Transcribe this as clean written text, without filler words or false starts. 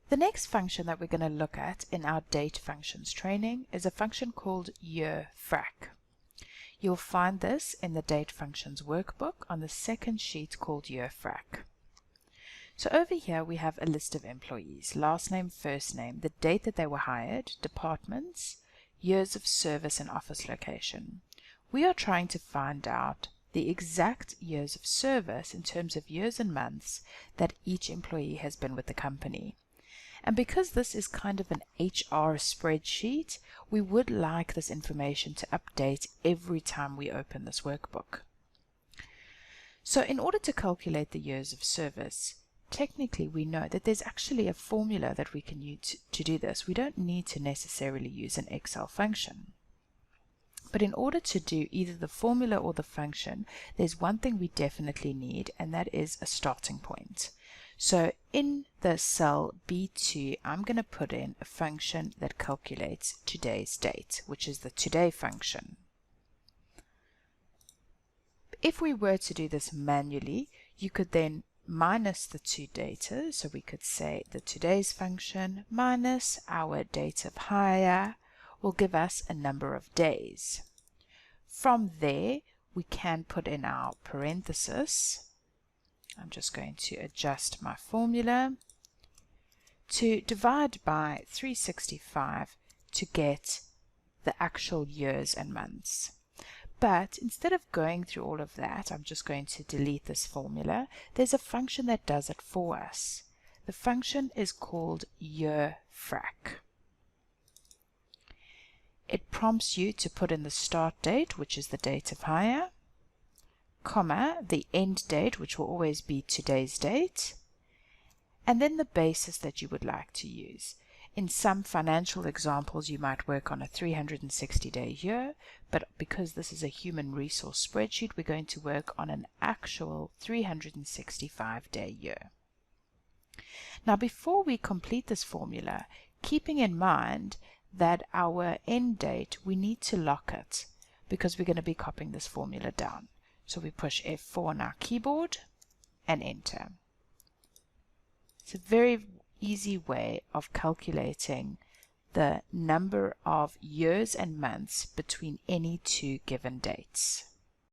The next function that we're going to look at in our date functions training is a function called year FRAC. You'll find this in the date functions workbook on the second sheet called year FRAC. So over here we have a list of employees, last name, first name, the date that they were hired, departments, years of service and office location. We are trying to find out the exact years of service in terms of years and months that each employee has been with the company. And because this is kind of an HR spreadsheet, we would like this information to update every time we open this workbook. So in order to calculate the years of service, technically we know that there's actually a formula that we can use to do this. We don't need to necessarily use an Excel function. But in order to do either the formula or the function, there's one thing we definitely need, and that is a starting point. So in the cell B2, I'm going to put in a function that calculates today's date, which is the today function. If we were to do this manually, you could then minus the two data. So we could say the today's function minus our date of hire will give us a number of days. From there, we can put in our parenthesis. I'm just going to adjust my formula to divide by 365 to get the actual years and months. But instead of going through all of that, I'm just going to delete this formula. There's a function that does it for us. The function is called year FRAC. It prompts you to put in the start date, which is the date of hire, comma, the end date, which will always be today's date, and then the basis that you would like to use. In some financial examples, you might work on a 360-day year, but because this is a human resource spreadsheet, we're going to work on an actual 365-day year. Now, before we complete this formula, keeping in mind that our end date, we need to lock it because we're going to be copying this formula down. So we push F4 on our keyboard and enter. It's a very easy way of calculating the number of years and months between any two given dates.